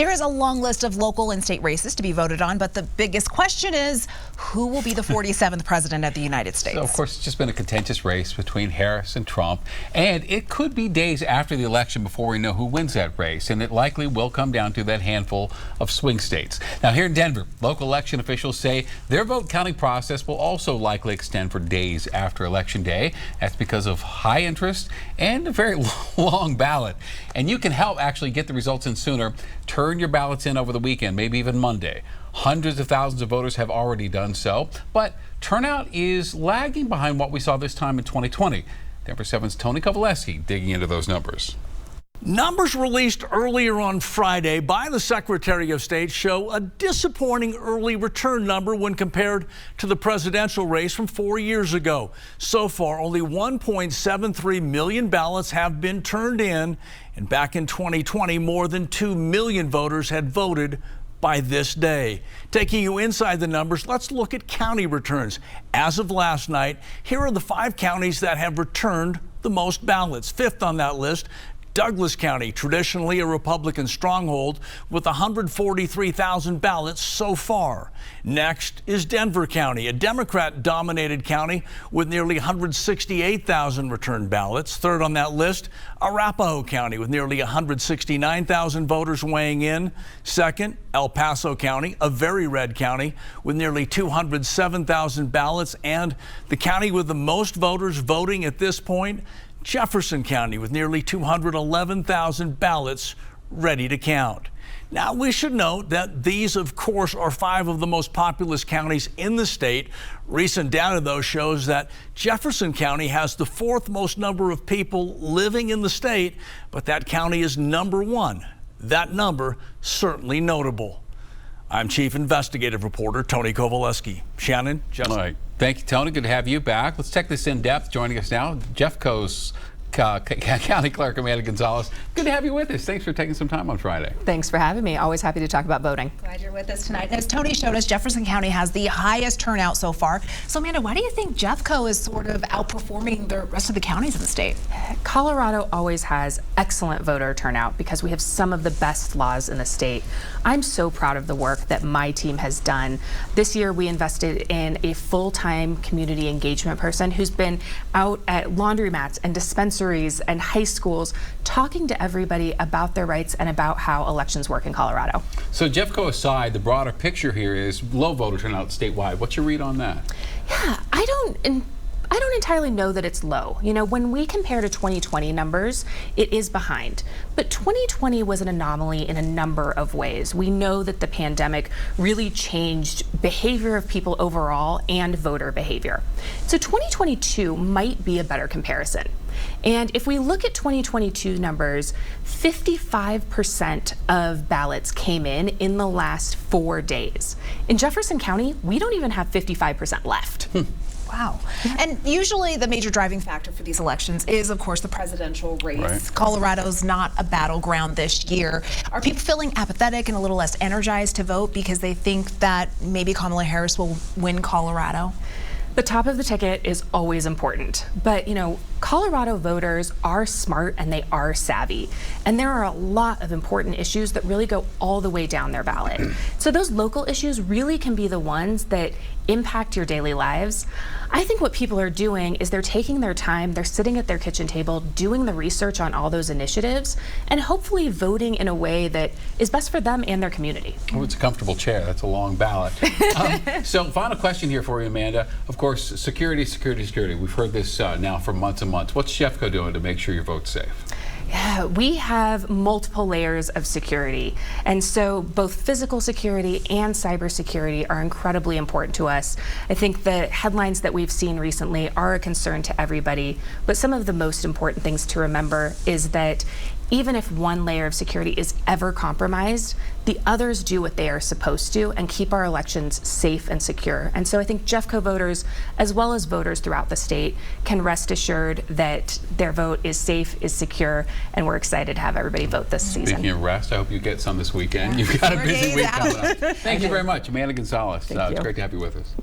There is a long list of local and state races to be voted on, but the biggest question is, who will be the 47th president of the United States? So, of course, it's just been a contentious race between Harris and Trump, and it could be days after the election before we know who wins that race, and it likely will come down to that handful of swing states. Now, here in Denver, local election officials say their vote counting process will also likely extend for days after Election Day. That's because of high interest and a very long ballot. And you can help actually get the results in sooner. Turn your ballots in over the weekend, maybe even Monday. Hundreds of thousands of voters have already done so, but turnout is lagging behind what we saw this time in 2020. Denver 7's Tony Kovaleski digging into those numbers. Numbers released earlier on Friday by the Secretary of State show a disappointing early return number when compared to the presidential race from 4 years ago. So far, only 1.73 million ballots have been turned in, and back in 2020, more than 2 million voters had voted by this day. Taking you inside the numbers, let's look at county returns. As of last night, here are the 5 counties that have returned the most ballots. Fifth on that list, Douglas County, traditionally a Republican stronghold, with 143,000 ballots so far. Next is Denver County, a Democrat-dominated county with nearly 168,000 returned ballots. Third on that list, Arapahoe County, with nearly 169,000 voters weighing in. Second, El Paso County, a very red county, with nearly 207,000 ballots. And the county with the most voters voting at this point, Jefferson County, with nearly 211,000 ballots ready to count. Now, we should note that these, of course, are 5 of the most populous counties in the state. Recent data, though, shows that Jefferson County has the 4th most number of people living in the state, but that county is number 1. That number certainly notable. I'm Chief Investigative Reporter Tony Kovaleski. Shannon, Justin. All right. Thank you, Tony. Good to have you back. Let's check this in depth. Joining us now, Jeffco's County Clerk Amanda Gonzalez. Good to have you with us. Thanks for taking some time on Friday. Thanks for having me. Always happy to talk about voting. Glad you're with us tonight. As Tony showed us, Jefferson County has the highest turnout so far. So, Amanda, why do you think Jeffco is sort of outperforming the rest of the counties in the state? Colorado always has excellent voter turnout because we have some of the best laws in the state. I'm so proud of the work that my team has done. This year, we invested in a full-time community engagement person who's been out at laundromats and dispensaries and high schools talking to everybody about their rights and about how elections work in Colorado. So Jeffco aside, the broader picture here is low voter turnout statewide. What's your read on that? Yeah, I don't entirely know that it's low. You know, when we compare to 2020 numbers, it is behind. But 2020 was an anomaly in a number of ways. We know that the pandemic really changed behavior of people overall and voter behavior. So 2022 might be a better comparison. And if we look at 2022 numbers, 55% of ballots came in the last 4 days. In Jefferson County, we don't even have 55% left. Wow. And usually the major driving factor for these elections is, of course, the presidential race. Right. Colorado's not a battleground this year. Are people feeling apathetic and a little less energized to vote because they think that maybe Kamala Harris will win Colorado? The top of the ticket is always important, but you know, Colorado voters are smart and they are savvy, and there are a lot of important issues that really go all the way down their ballot. So those local issues really can be the ones that impact your daily lives. I think what people are doing is they're taking their time, they're sitting at their kitchen table, doing the research on all those initiatives, and hopefully voting in a way that is best for them and their community. Oh, it's a comfortable chair. That's a long ballot. So final question here for you, Amanda. Of course, security. We've heard this now for months and months. What's Jeffco doing to make sure your vote's safe? Yeah, we have multiple layers of security, and so both physical security and cyber security are incredibly important to us. I think the headlines that we've seen recently are a concern to everybody, but some of the most important things to remember is that even if one layer of security is ever compromised, the others do what they are supposed to and keep our elections safe and secure. And so I think Jeffco voters, as well as voters throughout the state, can rest assured that their vote is safe, is secure, and we're excited to have everybody vote this season. Speaking of rest, I hope you get some this weekend. You've got a busy week coming up. Thank you very much, Amanda Gonzalez. It's great to have you with us.